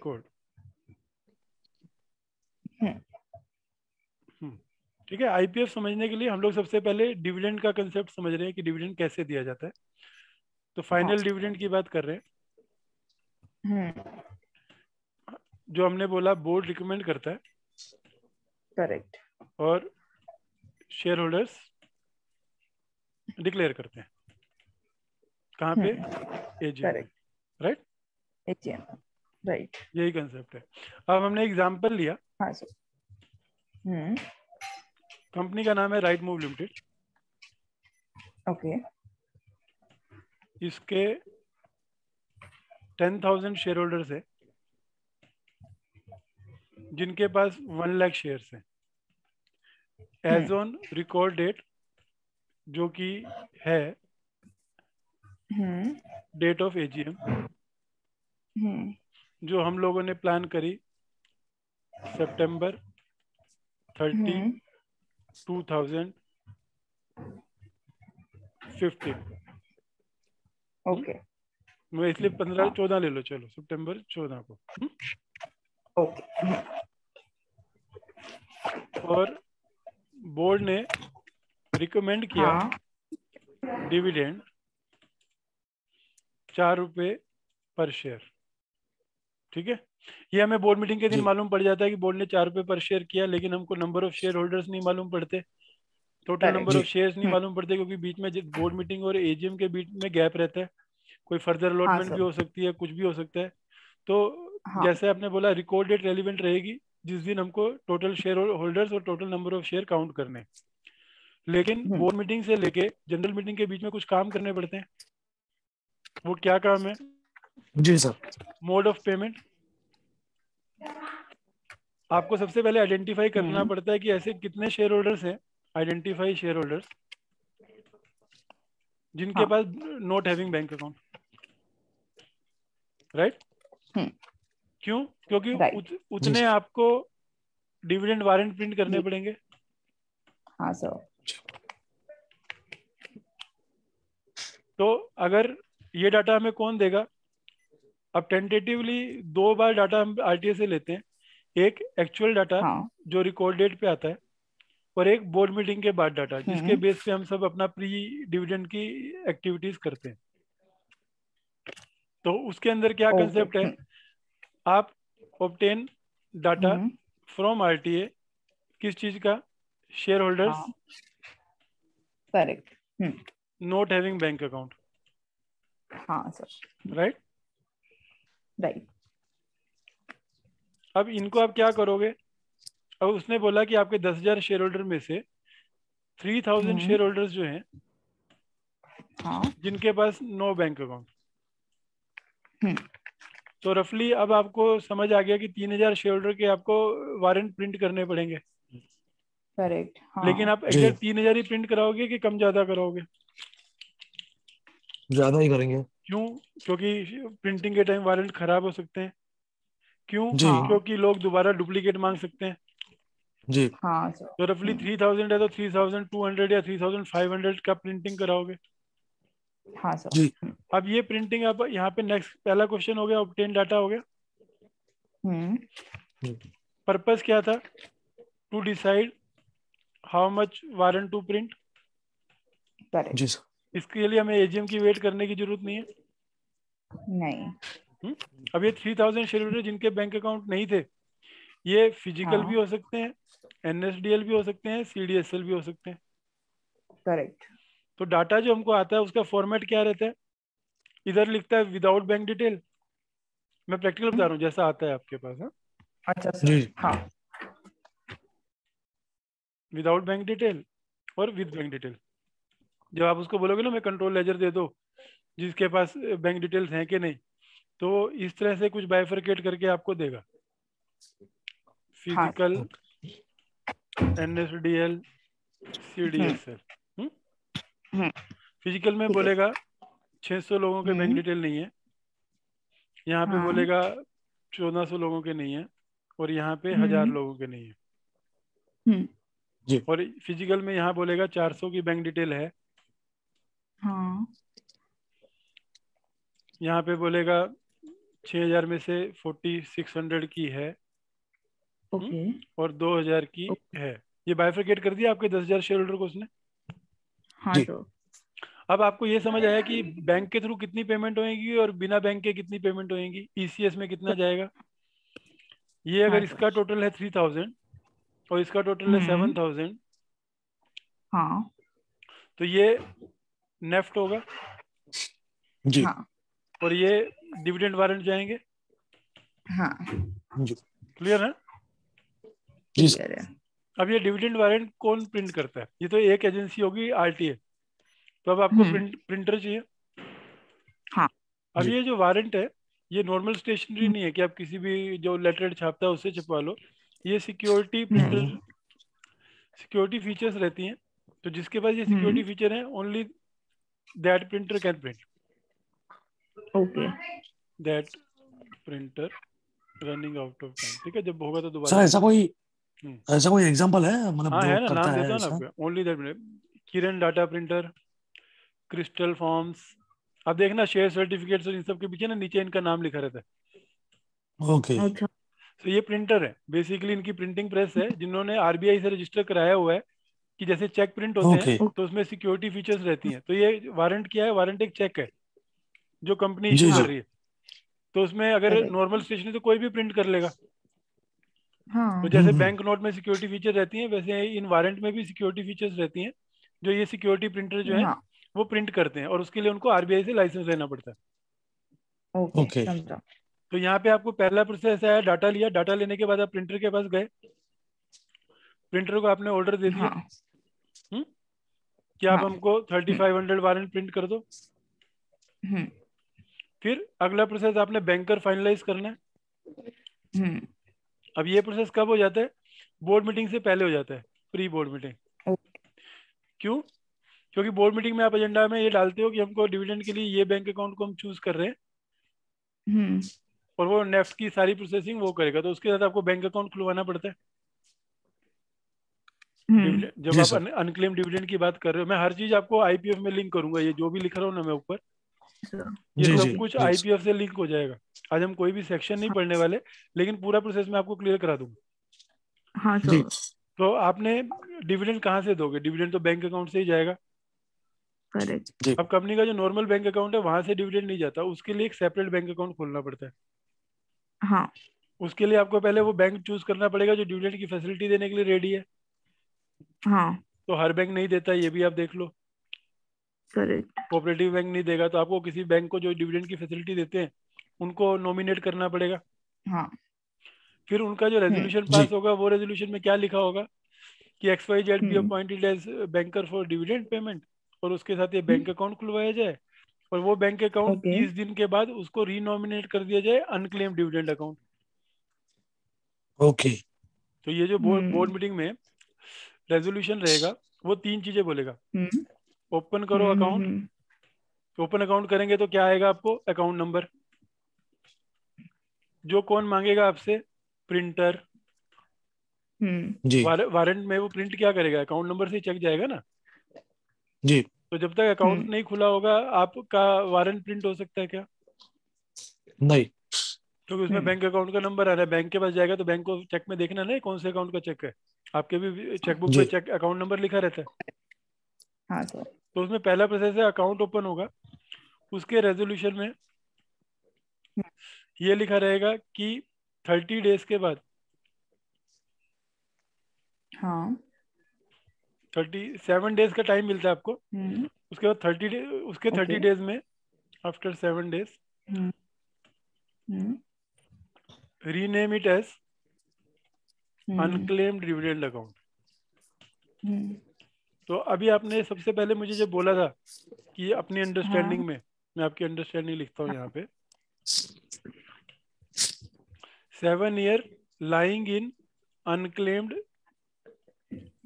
Code. हम्म, ठीक है। IPF समझने के लिए हम लोग सबसे पहले डिविडेंड का कंसेप्ट समझ रहे हैं कि डिविडेंड कैसे दिया जाता है। तो हाँ। फाइनल डिविडेंड की बात कर रहे हैं। हम्म, जो हमने बोला बोर्ड रिकमेंड करता है करेक्ट। और शेयर होल्डर्स डिक्लेयर करते हैं। कहाँ पे? एजीएम में। करेक्ट। राइट। एटीएम। राइट। यही कंसेप्ट है। अब हमने एग्जांपल लिया। हाँ सर। हम्म, कंपनी का नाम है राइट मूव लिमिटेड। ओके। इसके 10,000 शेयर होल्डर्स है जिनके पास 1 लाख शेयर्स हैं। एज ऑन रिकॉर्ड डेट जो कि है हम्म, डेट ऑफ एजीएम, हम्म, जो हम लोगों ने प्लान करी September 30, हम्म, 2015। ओके। मैं इसलिए 15 हाँ, 14 ले लो, चलो September 14 को। ओके। और बोर्ड ने रिकमेंड किया हाँ, डिविडेंड 4 रुपये पर शेयर। ठीक है। ये हमें बोर्ड मीटिंग के दिन जी मालूम पड़ जाता है कि बोर्ड ने 4 रुपये पर शेयर किया, लेकिन हमको नंबर ऑफ शेयर होल्डर्स नहीं मालूम पड़ते, total correct. Number ji of shares नहीं मालूम पड़ते, क्योंकि बीच में बोर्ड मीटिंग और एजीएम के बीच में गैप रहता है। कोई फर्दर हाँ अलॉटमेंट भी सर। हो सकती है, कुछ भी हो सकता है। तो हाँ। जैसे आपने बोला रिकॉर्ड डेट रेलिवेंट रहेगी जिस दिन हमको टोटल शेयर होल्डर्स और total number of share count करने हैं। लेकिन हम्म, बोर्ड मीटिंग से लेके जनरल मीटिंग के बीच में कुछ काम करने पड़ते हैं। वो क्या काम है? जी सर। Mode of payment. आपको सबसे पहले आइडेंटिफाई करना हम्म, पड़ता है कि ऐसे कितने शेयर होल्डर्स हैं। आइडेंटिफाई शेयर होल्डर्स जिनके हाँ। पास not having bank account. Right. Hmm, क्यों? क्योंकि राइट। जी उतने सर। आपको डिविडेंड वारंट प्रिंट करने जी। पड़ेंगे। हाँ सर। तो अगर ये डाटा हमें कौन देगा? अब टेंटेटिवली 2 बार डाटा हम आरटीए से लेते हैं। एक एक्चुअल डाटा हाँ। जो रिकॉर्ड डेट पे आता है, और एक बोर्ड मीटिंग के बाद डाटा जिसके हम्म, बेस पे हम सब अपना प्री डिविडेंड की एक्टिविटीज करते हैं। तो उसके अंदर क्या ओके। कंसेप्ट है? आप obtain data hmm, from RTA. किस चीज का? शेयर होल्डर्स हाँ, correct. Not having bank account. हाँ सर। राइट। राइट। अब इनको आप क्या करोगे? अब उसने बोला कि आपके 10,000 शेयर होल्डर में से 3,000 हम्म, शेयर होल्डर्स जो हैं हाँ। जिनके पास नो बैंक अकाउंट। हम्म, तो रफली अब आपको समझ आ गया कि 3,000 शेयर होल्डर के आपको वारंट प्रिंट करने पड़ेंगे। करेक्ट। लेकिन हाँ। आप जी एग्जैक्ट 3,000 ही प्रिंट कराओगे कि कम ज्यादा कराओगे? ज्यादा ही करेंगे। क्यों? क्योंकि प्रिंटिंग के टाइम वारंट खराब हो सकते हैं। क्यों? जी हाँ। क्योंकि लोग दोबारा डुप्लीकेट मांग सकते हैं। जी हाँ सर। तो रफली 3,000 है तो 3,200 या 3,500 का प्रिंटिंग कराओगे। हाँ सर। जी अब ये प्रिंटिंग आप यहाँ पे नेक्स्ट पहला क्वेश्चन हो गया, ऑब्टेन डाटा हो गया। हम्म, जी पर्पस क्या था? To decide how much warrant to print. जी करेक्ट। सर। इसके लिए हमें एजीएम की वेट करने की जरूरत नहीं है। नहीं। हम्म? अब ये 3,000 शेयर होल्डर जिनके बैंक अकाउंट नहीं थे, ये फिजिकल भी हाँ। हो सकते हैं, एनएसडीएल भी हो सकते हैं, सीडीएसएल भी हो सकते हैं। करेक्ट। तो डाटा जो हमको आता है उसका फॉर्मेट क्या रहता है? इधर लिखता है विदाउट बैंक डिटेल। मैं प्रैक्टिकल बता रहा हूँ जैसा आता है आपके पास। हाँ, अच्छा जी सर। हाँ। विदाउट बैंक डिटेल और विद बैंक डिटेल। जब आप उसको बोलोगे ना मैं कंट्रोल लेजर दे दो जिसके पास बैंक डिटेल्स हैं कि नहीं, तो इस तरह से कुछ बाइफरकेट करके आपको देगा। हाँ। Physical, okay. एनएसडीएल, हम्म, सीडीएसएल। हम्म, फिजिकल में ठीक है। बोलेगा 600 लोगों के बैंक हम्म, डिटेल नहीं है। यहाँ पे हाँ। बोलेगा 1,400 लोगों के नहीं है। और यहाँ पे 1,000 हम्म, लोगों के नहीं है। हम्म, जी और फिजिकल में यहाँ बोलेगा 400 की बैंक डिटेल है। हाँ। यहाँ पे बोलेगा 6,000 में से 4,600 की है ओके और 2,000 की है। ये बाइफरकेट कर दिया आपके 10,000 शेयर होल्डर को उसने। हाँ जी। सर अब आपको ये समझ आया कि बैंक के थ्रू कितनी पेमेंट होएगी और बिना बैंक के कितनी पेमेंट होएगी, ईसीएस में कितना जाएगा। ये हाँ अगर सर इसका टोटल है 3,000 और इसका टोटल है 7,000, हाँ तो ये नेफ्ट होगा जी। हाँ और ये डिविडेंड वारंट जाएंगे। हाँ जी। क्लियर है। जी सर। क्लियर है। अब ये डिविडेंड वारंट कौन प्रिंट करता है, ये तो एक एजेंसी होगी आरटीए। तो अब आपको प्रिंटर चाहिए। हाँ अब जी। ये जो वारंट है ये नॉर्मल स्टेशनरी नहीं है कि आप किसी भी जो लेटर छापता है उससे छपवा लो। ये सिक्योरिटी प्रिंटर, सिक्योरिटी फीचर्स रहती हैं। तो जिसके पास ये सिक्योरिटी फीचर है only that printer can print. Okay that printer running out of time. ठीक है, जब होगा तो दोबारा सर ऐसा बोलूंगा। कोई हम्म, ऐसा कोई एग्जांपल है मतलब हाँ जो है ना, करता नाम देता है हूँ ना ऐसा? आपको। Only that Kiran data printer, crystal forms. अब देखना शेयर सर्टिफिकेट्स और इन सब के पीछे ना नीचे इनका नाम लिखा रहता है। ओके। अच्छा तो ये प्रिंटर है बेसिकली, इनकी प्रिंटिंग प्रेस है जिन्होंने आरबीआई से रजिस्टर कराया हुआ है कि जैसे चेक प्रिंट होते हैं ओके। तो उसमें सिक्योरिटी फीचर्स रहती हैं। तो ये वारंट क्या है, वारंट एक चेक है जो कंपनी इशू जी कर जी। हाँ रही है। तो उसमें अगर करेक्ट नॉर्मल स्टेशनरी तो कोई भी प्रिंट कर लेगा। तो हाँ जैसे बैंक नोट में सिक्योरिटी फीचर रहती हैं वैसे इन वारंट में भी सिक्योरिटी फीचर्स रहती हैं जो ये सिक्योरिटी प्रिंटर जो है हाँ वो प्रिंट करते हैं और उसके लिए उनको आरबीआई से लाइसेंस लेना पड़ता है। Okay okay. समझा तो यहाँ पे आपको पहला प्रोसेस है डाटा लिया, डाटा लेने के बाद आप प्रिंटर के पास गए, प्रिंटर को आपने ऑर्डर दे दिया हाँ कि आप हाँ हमको 3,500 वारंट प्रिंट कर दो। हम्म फिर अगला प्रोसेस आपने बैंकर फाइनलाइज करना है। हम्म अब ये प्रोसेस कब हो जाता है, बोर्ड मीटिंग से पहले हो जाता है, प्री बोर्ड मीटिंग। क्यों? क्योंकि बोर्ड मीटिंग में आप एजेंडा में ये डालते हो कि हमको डिविडेंड के लिए ये बैंक अकाउंट को हम चूज कर रहे हैं हम्म और वो नेफ्ट की सारी प्रोसेसिंग वो करेगा। तो उसके साथ आपको बैंक अकाउंट खुलवाना पड़ता है। हम्म डिविडेंड जब जी आप सर। अनक्लेम डिविडेंड की बात कर रहे हो, मैं हर चीज आपको आईपीएफ में लिंक करूंगा, ये जो भी लिख रहा हूँ ना मैं ऊपर, सर ये जी सब जी। कुछ जी आईपीएफ से लिंक हो जाएगा। आज हम कोई भी सेक्शन नहीं हाँ पढ़ने वाले, लेकिन पूरा प्रोसेस मैं आपको क्लियर करा दूंगा। हाँ जी सर तो आपने डिविडेंड कहाँ से दोगे, डिविडेंड तो बैंक अकाउंट से ही जाएगा। करेक्ट जी। अब कंपनी का जो नॉर्मल बैंक अकाउंट है वहां से डिविडेंड नहीं जाता, उसके लिए एक सेपरेट बैंक अकाउंट खोलना पड़ता है। हाँ उसके लिए आपको पहले वो बैंक चूज करना पड़ेगा जो डिविडेंड की फैसिलिटी देने के लिए रेडी है। हाँ तो हर बैंक नहीं देता, ये भी आप देख लो। करेक्ट कोऑपरेटिव बैंक नहीं देगा, तो आपको किसी बैंक को जो डिविडेंड की फैसिलिटी देते हैं उनको नॉमिनेट करना पड़ेगा। हाँ फिर उनका जो रेजोल्यूशन जी। पास होगा वो रेजोल्यूशन में क्या लिखा होगा कि XYZ be hmm appointed as banker for dividend payment, और उसके साथ ये हम्म बैंक अकाउंट खुलवाया जाए और वो बैंक अकाउंट ओके 30 दिन के बाद उसको रीनोमिनेट कर दिया जाए अनक्लेम डिविडेंड अकाउंट। ओके। तो ये जो बोर्ड हम्म मीटिंग में रेजोल्यूशन रहेगा वो तीन चीजें बोलेगा। हम्म ओपन करो अकाउंट। हम्म ओपन अकाउंट करेंगे तो क्या आएगा आपको, अकाउंट नंबर। जो कौन मांगेगा आपसे, प्रिंटर। जी वारंट में वो प्रिंट क्या करेगा, अकाउंट नंबर से ही चेक जाएगा ना। जी। तो जब तक अकाउंट हम्म नहीं खुला होगा आपका वारंट प्रिंट हो सकता है क्या? नहीं। क्योंकि उसमें हम्म बैंक अकाउंट का नंबर आ रहा है, बैंक के पास जाएगा तो बैंक को चेक में देखना नहीं कौन से अकाउंट का चेक है। आपके भी चेकबुक पे जी। चेक अकाउंट नंबर लिखा रहता है। हाँ सर तो उसमें पहला प्रोसेस है अकाउंट ओपन होगा, उसके रेजोल्यूशन में ये लिखा रहेगा कि 30 डेज के बाद, हाँ 37 डेज का टाइम मिलता है आपको। हम्म उसके बाद 30 डे, उसके ओके 30 डेज में after 7 days hmm hmm rename it as hmm unclaimed dividend account. Hmm तो अभी आपने सबसे पहले मुझे जो बोला था कि अपनी हाँ अंडरस्टैंडिंग में, मैं आपकी अंडरस्टैंडिंग लिखता हूँ यहाँ पे, 7 year lying in unclaimed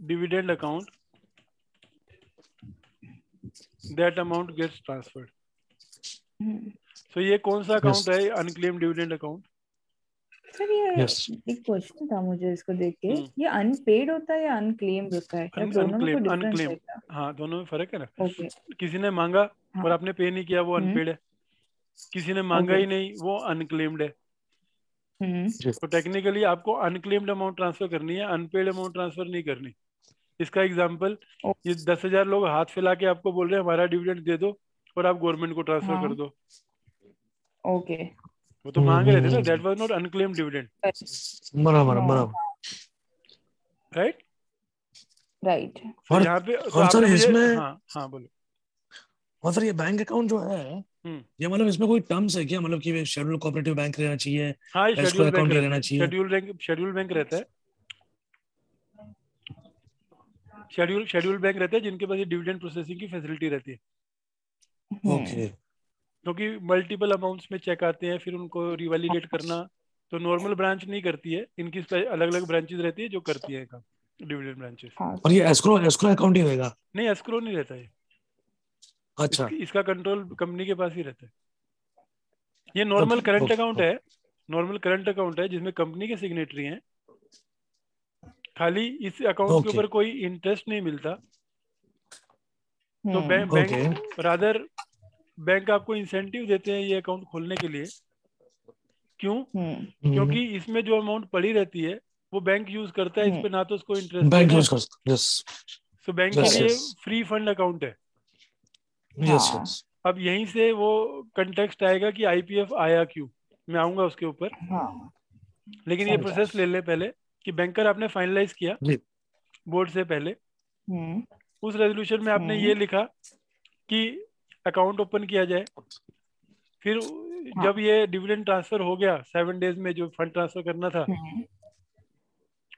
dividend account, that amount gets transferred. Hmm So ये कौन सा यस। अकाउंट है अनक्लेम्ड डिविडेंड अकाउंट? सर ये यस। एक क्वेश्चन था मुझे इसको देख के, ये अनपेड होता है या अनक्लेम्ड होता है, क्या दोनों में कोई अनक्लेम डिफरेंस अनक्लेम है क्या? हाँ दोनों में फर्क है ना। ओके किसी ने मांगा हाँ और आपने पे नहीं किया वो हम्म अनपेड है। किसी ने मांगा Okay. ही नहीं, वो अनक्लेम्ड है। हम्म तो टेक्निकली आपको अनक्लेम्ड अमाउंट ट्रांसफर करनी है, अनपेड अमाउंट ट्रांसफर नहीं करनी। इसका एग्जांपल, ओ- ये 10,000 लोग हाथ फैला के आपको बोल रहे हैं हमारा डिविडेंड दे दो और आप गवर्नमेंट को ट्रांसफर कर हाँ दो, ओके वो तो मांग रहे थे ना, that was not unclaimed dividend, बराबर नो बराबर। राइट। राइट तो और यहाँ पे तो और सर आपने मुझे, इसमें, हाँ हाँ बोलो। और सर ये बैंक अकाउंट जो है, हम्म, ये मतलब इसमें कोई टर्म्स है क्या, मतलब कि शेड्यूल कोऑपरेटिव बैंक रहना चाहिए, हाँ ये एस्क्रो शेड्यूल बैंक अकाउंट ये रहते रहना हैं, चाहिए? शेड्यूल बैंक रहता है, शेड्यूल बैंक रहते हैं जिनके पास ये डिविडेंड प्रोसेसिंग की फैसिलिटी रहती है, ओके क्योंकि मल्टीपल अमाउंट्स में चेक आते हैं, फिर उनको रिवैलिडेट करना तो नॉर्मल ब्रांच नहीं करती है, इनकी अलग अलग ब्रांचेस रहती है जो करती है काम, डिविडेंड ब्रांचेस। हाँ और सर ये एस्क्रो एस्क्रो अकाउंट ही रहेगा? नहीं, एस्क्रो नहीं रहता है, अच्छा इसका कंट्रोल कंपनी के पास ही रहता है। ये okay normal current okay account है, नॉर्मल करंट अकाउंट है जिसमें कंपनी के सिग्नेटरी हैं, खाली इस अकाउंट के ओके ऊपर कोई इंटरेस्ट नहीं मिलता। तो हम्म ओके बैंक रादर बैंक आपको इंसेंटिव देते हैं ये अकाउंट खोलने के लिए। क्यों? हम्म क्योंकि इसमें जो अमाउंट पड़ी रहती है वो बैंक यूज करता है, इस हम्म पे ना तो उसको इंटरेस्ट बैंक देना यूज है, कर सकते, यस तो बैंक के यस लिए yes correct free fund account है। यस हाँ यस अब यहीं से वो कंटेक्स्ट आएगा कि आईपीएफ आया क्यों, मैं आऊंगा उसके ऊपर, हाँ लेकिन ये समझा प्रोसेस ले ले पहले कि बैंकर आपने फाइनलाइज किया जी बोर्ड से पहले, हम्म उस रेजोल्यूशन में आपने ये हम्म लिखा कि अकाउंट ओपन किया जाए, फिर हाँ जब ये डिविडेंड ट्रांसफर हो गया 7 डेज में जो फंड ट्रांसफर करना था, हम्म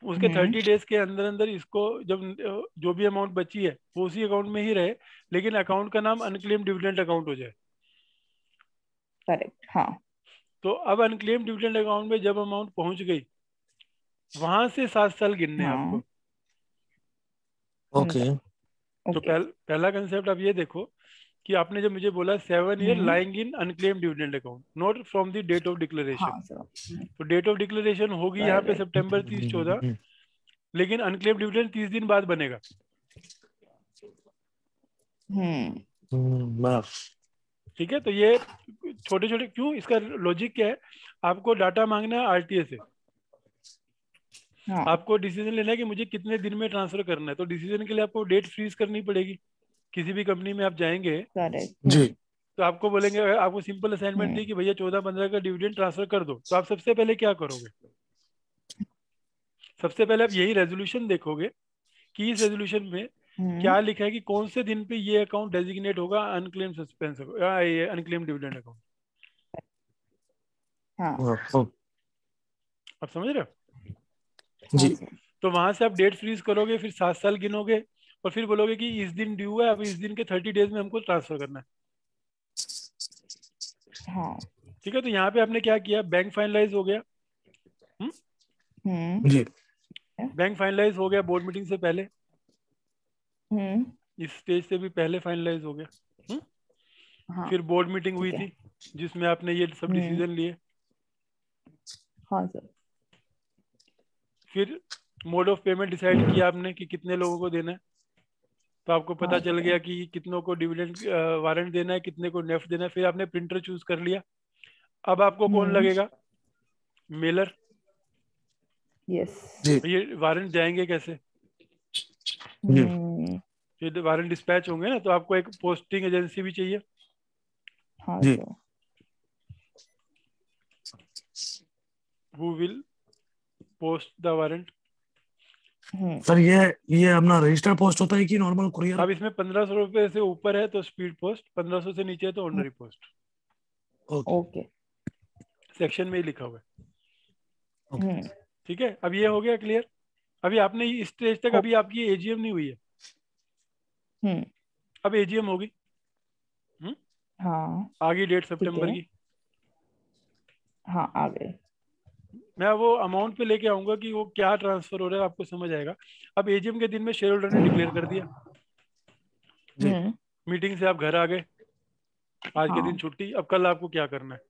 उसके हम्म 30 डेज के अंदर अंदर इसको जब जो भी अमाउंट बची है वो उसी अकाउंट में ही रहे, लेकिन अकाउंट का नाम अनक्लेम डिविडेंड अकाउंट हो जाए। करेक्ट हाँ तो अब अनक्लेम डिविडेंड अकाउंट में जब अमाउंट पहुंच गई, वहां से 7 साल गिनने हैं हाँ आपको। ओके समझा तो ओके पहला कंसेप्ट आप ये देखो कि आपने जब मुझे बोला 7 year hmm lying in unclaim dividend account not from the date of declaration. हाँ सर तो डेट ऑफ डिक्लेरेशन होगी यहाँ पे करेक्ट सितंबर 30/14, लेकिन अनक्लेम डिविडेंड 30 दिन बाद बनेगा। हम्म बराबर ठीक है, तो ये छोटे छोटे क्यों, इसका लॉजिक क्या है, आपको डाटा मांगना है आरटीए से, हाँ आपको डिसीजन लेना है कि मुझे कितने दिन में ट्रांसफर करना है, तो डिसीजन के लिए आपको डेट फ्रीज करनी पड़ेगी। किसी भी कंपनी में आप जाएंगे करेक्ट जी तो आपको बोलेंगे, अगर आपको सिंपल असाइनमेंट दी कि भैया 14-15 का डिविडेंड ट्रांसफर कर दो, तो आप सबसे पहले क्या करोगे? सबसे पहले आप यही रेजोल्यूशन देखोगे कि इस रेजोल्यूशन में हम्म क्या लिखा है कि कौन से दिन पे ये अकाउंट डेजिग्नेट होगा अनक्लेम सस्पेंस, ये अनक्लेम डिविडेंड अकाउंट। हाँ आप समझ रहे हो? हाँ जी सर तो वहां से आप डेट फ्रीज करोगे, फिर 7 साल गिनोगे और फिर बोलोगे कि इस दिन ड्यू है, अब इस दिन के 30 डेज में हमको ट्रांसफर करना है। हाँ ठीक है, तो यहाँ पे आपने क्या किया, बैंक फाइनलाइज हो गया। हम्म जी बैंक फाइनलाइज हो गया बोर्ड मीटिंग से पहले, हम्म इस स्टेज से भी पहले फाइनलाइज हो गया। हम्म? हाँ फिर बोर्ड मीटिंग हुई ठीक है थी जिसमें आपने ये सब हम्म डिसीजन लिए। हाँ सर फिर मोड ऑफ पेमेंट डिसाइड किया आपने कि कितने लोगों को देना है, तो आपको पता हाँ चल सर गया कि कितनों को डिविडेंड वारंट देना है, कितने को नेफ्ट देना है, फिर आपने प्रिंटर चूज कर लिया। अब आपको कौन हम्म लगेगा? मेलर। यस जी ये वारंट जाएंगे कैसे? जी हम्म ये वारंट डिस्पैच होंगे ना, तो आपको एक पोस्टिंग एजेंसी भी चाहिए। हाँ जी sir who will post the warrant. Sir ये अपना रजिस्टर पोस्ट होता है कि नॉर्मल कुरियर? अब इसमें 1500 रुपये से ऊपर है तो स्पीड पोस्ट, 1500 से नीचे है तो ordinary post. Okay okay section में ही लिखा हुआ है। ओके ठीक है, अब ये हो गया क्लियर। अभी आपने इस स्टेज तक, अभी आपकी एजीएम नहीं हुई है, हम्म अब एजीएम होगी। हाँ आ गई डेट ठीक सितंबर है की। हाँ आ गए मैं वो अमाउंट पे लेके आऊंगा कि वो क्या ट्रांसफर हो रहा है, आपको समझ आएगा। अब एजीएम के दिन में शेयर होल्डर ने डिक्लेयर कर दिया, जी मीटिंग से आप घर आ गए, आज के दिन हाँ छुट्टी। अब कल आपको क्या करना है?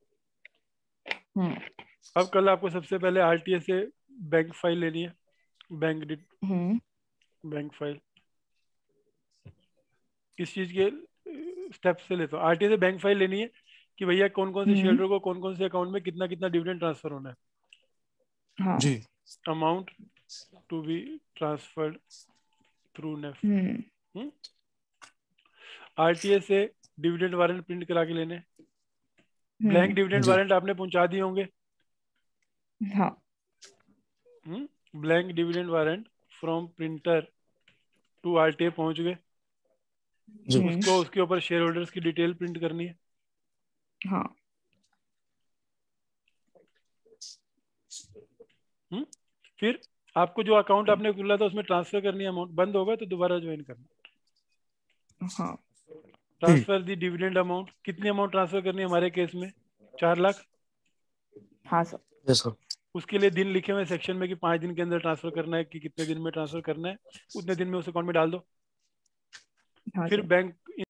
हम्म अब कल आपको सबसे पहले आरटीए से बैंक फाइल लेनी है, बैंक हम्म बैंक फाइल किस चीज के स्टेप से लेता हूँ, आरटीए से बैंक फाइल लेनी है, कि भैया कौन कौन से शेयर होल्डर को कौन कौन से अकाउंट में कितना कितना डिविडेंड ट्रांसफर होना है। हाँ जी amount to be transferred through NEFT. RTA से डिविडेंड वारंट प्रिंट करा के लेने। ब्लैंक डिविडेंड जी वारंट आपने पहुंचा दिए होंगे। हाँ blank dividend warrant from printer to RTA पहुंच गए। जी उसको उसके ऊपर शेयर होल्डर्स की डिटेल प्रिंट करनी है। हाँ फिर आपको जो अकाउंट आपने खुला था उसमें ट्रांसफर करनी है अमाउंट। बंद होगा तो दोबारा ज्वाइन करना। हाँ ट्रांसफर दी डिविडेंड अमाउंट। कितनी अमाउंट ट्रांसफर करनी है हमारे केस में? 4 लाख। हाँ सर। Yes sir. उसके लिए दिन लिखे हुए सेक्शन में कि 5 दिन के अंदर ट्रांसफर करना है कि कितने दिन में ट्रांसफर करना है, उतने दिन में उस अकाउंट में डाल दो। हाँ फिर सर। बैंक